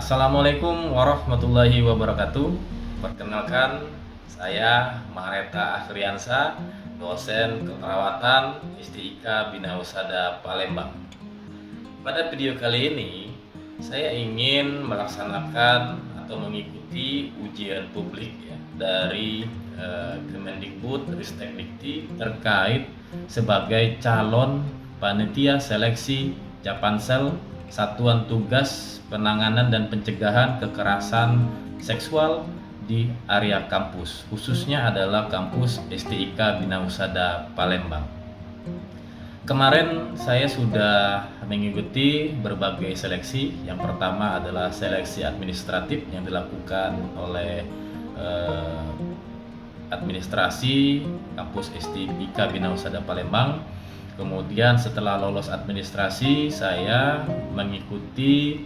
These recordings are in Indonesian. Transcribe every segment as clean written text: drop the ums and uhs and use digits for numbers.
Assalamualaikum warahmatullahi wabarakatuh. Perkenalkan, saya Mahreta Akhriansa, dosen keperawatan STIK Bina Husada Palembang. Pada video kali ini, saya ingin melaksanakan atau mengikuti ujian publik ya, dari Kemendikbud Ristekdikti terkait sebagai calon panitia seleksi Japansel Satuan Tugas Penanganan dan Pencegahan Kekerasan Seksual di area kampus, khususnya adalah kampus STIK Bina Husada Palembang. Kemarin saya sudah mengikuti berbagai seleksi. Yang pertama adalah seleksi administratif yang dilakukan oleh administrasi kampus STIK Bina Husada Palembang. Kemudian setelah lolos administrasi, saya mengikuti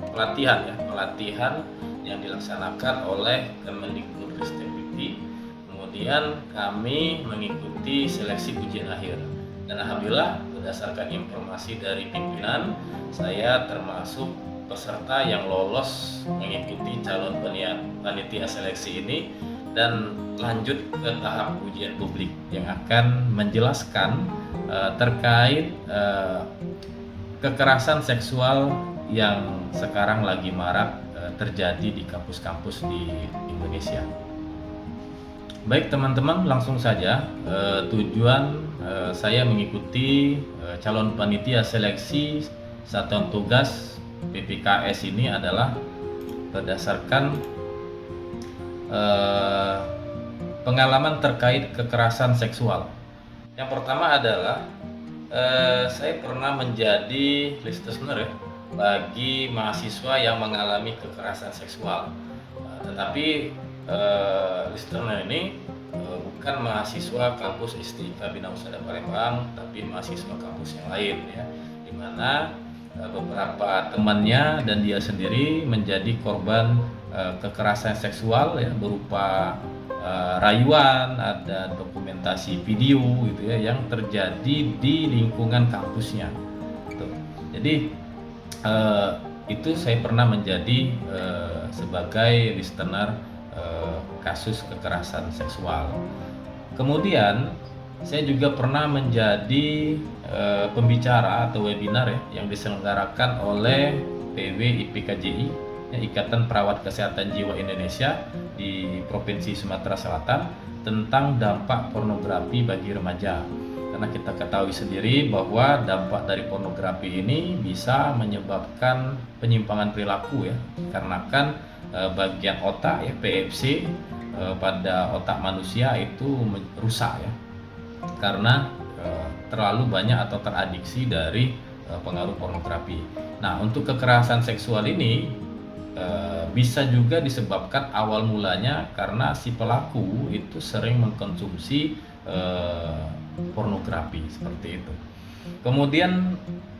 pelatihan yang dilaksanakan oleh Kemendikbud Ristekdikti. Kemudian kami mengikuti seleksi ujian akhir, dan alhamdulillah berdasarkan informasi dari pimpinan, saya termasuk peserta yang lolos mengikuti calon panitia seleksi ini dan lanjut ke tahap ujian publik yang akan menjelaskan terkait kekerasan seksual yang sekarang lagi marak terjadi di kampus-kampus di Indonesia. Baik teman-teman, langsung saja tujuan saya mengikuti calon panitia seleksi Satuan Tugas PPKS ini adalah berdasarkan pengalaman terkait kekerasan seksual. Yang pertama adalah saya pernah menjadi listener ya, bagi mahasiswa yang mengalami kekerasan seksual. Tetapi listener ini bukan mahasiswa kampus STIK Bina Husada Palembang, tapi mahasiswa kampus yang lain ya, di mana beberapa temannya dan dia sendiri menjadi korban kekerasan seksual ya, berupa rayuan, ada dokumentasi video gitu ya yang terjadi di lingkungan kampusnya. Jadi itu saya pernah menjadi sebagai listener kasus kekerasan seksual. Kemudian saya juga pernah menjadi pembicara atau webinar ya, yang diselenggarakan oleh PW IPKJI, Ikatan Perawat Kesehatan Jiwa Indonesia di Provinsi Sumatera Selatan, tentang dampak pornografi bagi remaja. Karena kita ketahui sendiri bahwa dampak dari pornografi ini bisa menyebabkan penyimpangan perilaku ya, karena kan bagian otak ya, PFC pada otak manusia itu rusak ya, karena terlalu banyak atau teradiksi dari pengaruh pornografi. Nah, untuk kekerasan seksual ini bisa juga disebabkan awal mulanya karena si pelaku itu sering mengkonsumsi pornografi seperti itu. Kemudian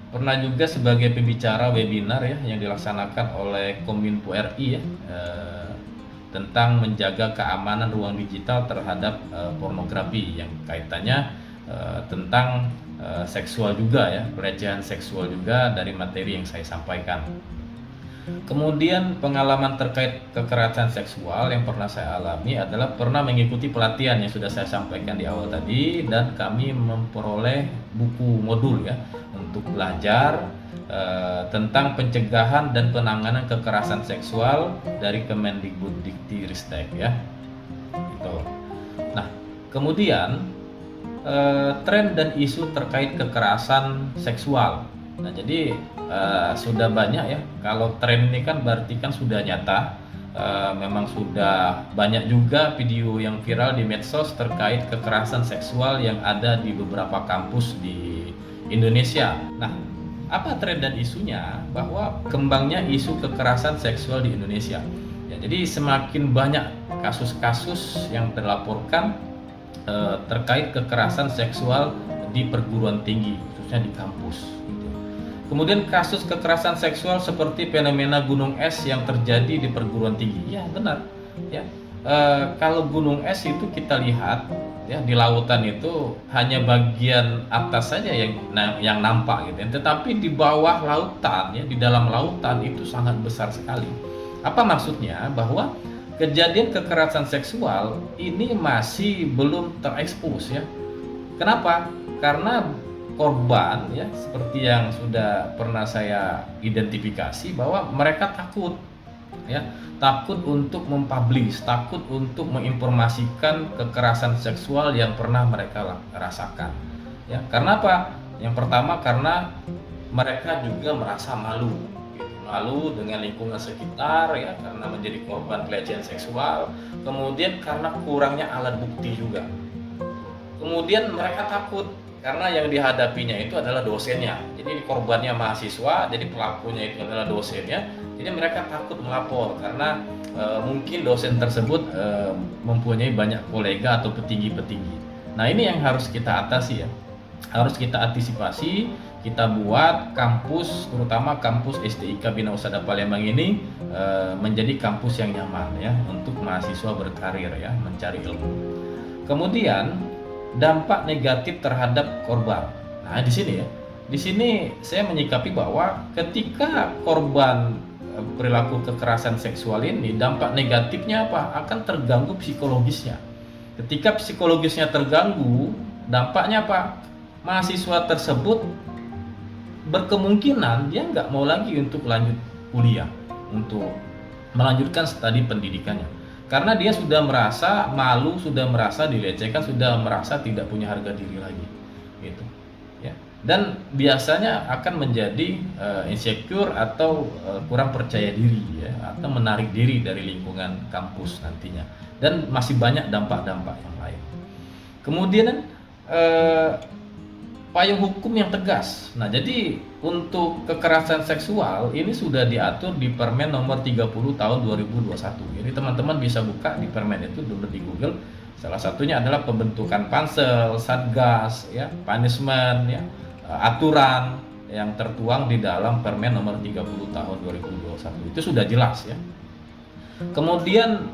pernah juga sebagai pembicara webinar ya yang dilaksanakan oleh Kominfo RI ya, tentang menjaga keamanan ruang digital terhadap pornografi yang kaitannya tentang seksual juga ya, pelecehan seksual juga dari materi yang saya sampaikan. Kemudian pengalaman terkait kekerasan seksual yang pernah saya alami adalah pernah mengikuti pelatihan yang sudah saya sampaikan di awal tadi, dan kami memperoleh buku modul ya untuk belajar tentang pencegahan dan penanganan kekerasan seksual dari Kemendikbud Dikti Ristek ya. Gitu. Nah, kemudian tren dan isu terkait kekerasan seksual. Nah, jadi sudah banyak ya. Kalau tren ini kan berarti kan sudah nyata. Memang sudah banyak juga video yang viral di medsos terkait kekerasan seksual yang ada di beberapa kampus di Indonesia. Nah, apa tren dan isunya? Bahwa kembangnya isu kekerasan seksual di Indonesia. Ya, jadi semakin banyak kasus-kasus yang terlaporkan terkait kekerasan seksual di perguruan tinggi, khususnya di kampus. Kemudian kasus kekerasan seksual seperti fenomena gunung es yang terjadi di perguruan tinggi. Ya benar. Ya, kalau gunung es itu kita lihat ya di lautan itu hanya bagian atas saja yang nampak gitu ya. Tetapi di bawah lautan ya, di dalam lautan itu sangat besar sekali. Apa maksudnya? Bahwa kejadian kekerasan seksual ini masih belum terekspos ya. Kenapa? Karena korban ya, seperti yang sudah pernah saya identifikasi, bahwa mereka takut ya, takut untuk mempublish, takut untuk menginformasikan kekerasan seksual yang pernah mereka rasakan ya. Karena apa? Yang pertama karena mereka juga merasa malu gitu. Malu dengan lingkungan sekitar ya, karena menjadi korban pelecehan seksual. Kemudian karena kurangnya alat bukti juga. Kemudian mereka takut karena yang dihadapinya itu adalah dosennya. Jadi korbannya mahasiswa, jadi pelakunya itu adalah dosennya. Jadi mereka takut melapor karena mungkin dosen tersebut mempunyai banyak kolega atau petinggi-petinggi. Nah, ini yang harus kita atasi ya. Harus kita antisipasi, kita buat kampus, terutama kampus STIK Bina Usada Palembang ini menjadi kampus yang nyaman ya untuk mahasiswa berkarir ya, mencari ilmu. Kemudian dampak negatif terhadap korban. Nah, di sini ya. Di sini saya menyikapi bahwa ketika korban perilaku kekerasan seksual ini, dampak negatifnya apa? Akan terganggu psikologisnya. Ketika psikologisnya terganggu, dampaknya apa? Mahasiswa tersebut berkemungkinan dia nggak mau lagi untuk lanjut kuliah, untuk melanjutkan studi pendidikannya. Karena dia sudah merasa malu, sudah merasa dilecehkan, sudah merasa tidak punya harga diri lagi, gitu ya. Dan biasanya akan menjadi insecure atau kurang percaya diri ya, atau menarik diri dari lingkungan kampus nantinya. Dan masih banyak dampak-dampak yang lain. Kemudian payung hukum yang tegas. Nah, jadi untuk kekerasan seksual ini sudah diatur di Permen nomor 30 tahun 2021. Jadi teman-teman bisa buka di Permen itu dulu di Google. Salah satunya adalah pembentukan pansel, satgas, ya, punishment, ya, aturan yang tertuang di dalam Permen nomor 30 tahun 2021. Itu sudah jelas ya. Kemudian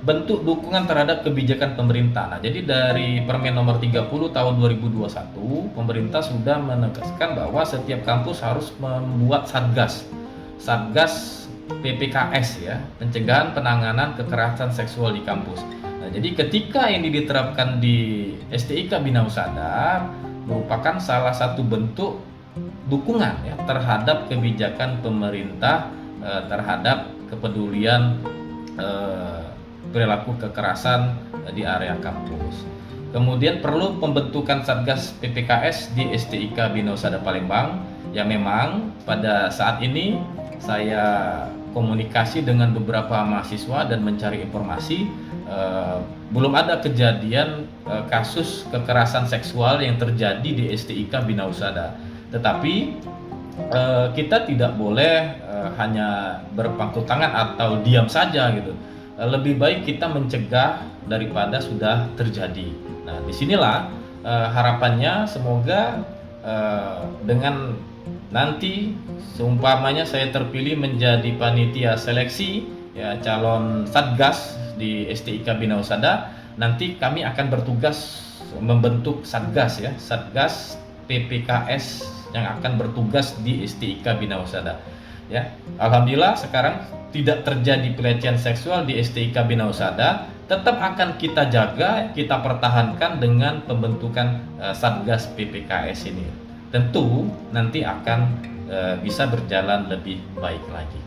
bentuk dukungan terhadap kebijakan pemerintah. Nah, jadi dari Permen nomor 30 tahun 2021, pemerintah sudah menegaskan bahwa setiap kampus harus membuat satgas. Satgas PPKS ya, pencegahan penanganan kekerasan seksual di kampus. Nah, jadi ketika ini diterapkan di STIK Bina Usada, merupakan salah satu bentuk dukungan ya terhadap kebijakan pemerintah terhadap kepedulian perilaku kekerasan di area kampus. Kemudian perlu pembentukan Satgas PPKS di STIK Bina Usada Palembang, yang memang pada saat ini saya komunikasi dengan beberapa mahasiswa dan mencari informasi, belum ada kejadian kasus kekerasan seksual yang terjadi di STIK Bina Usada. Tetapi kita tidak boleh hanya berpangku tangan atau diam saja gitu. Lebih baik kita mencegah daripada sudah terjadi. Nah, disinilah harapannya semoga dengan nanti seumpamanya saya terpilih menjadi panitia seleksi ya calon satgas di STIK Bina Usada, nanti kami akan bertugas membentuk satgas ya, satgas PPKS yang akan bertugas di STIK Bina Usada. Ya, alhamdulillah sekarang tidak terjadi pelecehan seksual di STIK Bina Usada. Tetap akan kita jaga, kita pertahankan dengan pembentukan Satgas PPKS ini. Tentu nanti akan bisa berjalan lebih baik lagi.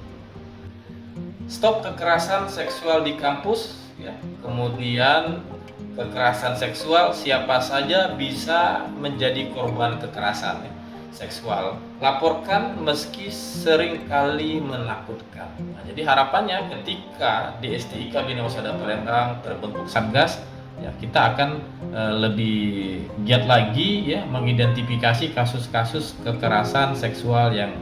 Stop kekerasan seksual di kampus, ya. Kemudian kekerasan seksual, siapa saja bisa menjadi korban kekerasan ya, seksual. Laporkan meski sering kali menakutkan. Nah, jadi harapannya ketika di STIK Bina Usada Palembang terbentuk Satgas, ya kita akan lebih giat lagi ya mengidentifikasi kasus-kasus kekerasan seksual yang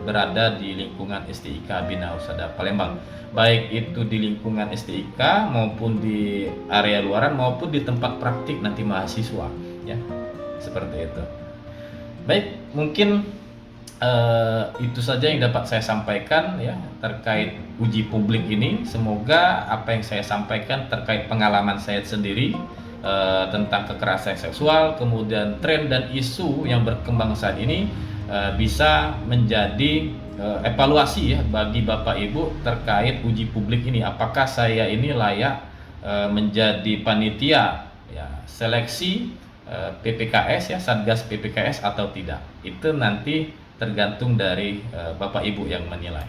berada di lingkungan STIK Bina Usada Palembang, baik itu di lingkungan STIK maupun di area luaran maupun di tempat praktik nanti mahasiswa ya, seperti itu. Baik, mungkin itu saja yang dapat saya sampaikan ya terkait uji publik ini. Semoga apa yang saya sampaikan terkait pengalaman saya sendiri tentang kekerasan seksual, kemudian tren dan isu yang berkembang saat ini bisa menjadi evaluasi ya bagi Bapak Ibu terkait uji publik ini. Apakah saya ini layak menjadi panitia ya seleksi PPKS ya, Satgas PPKS atau tidak? Itu nanti tergantung dari Bapak Ibu yang menilai.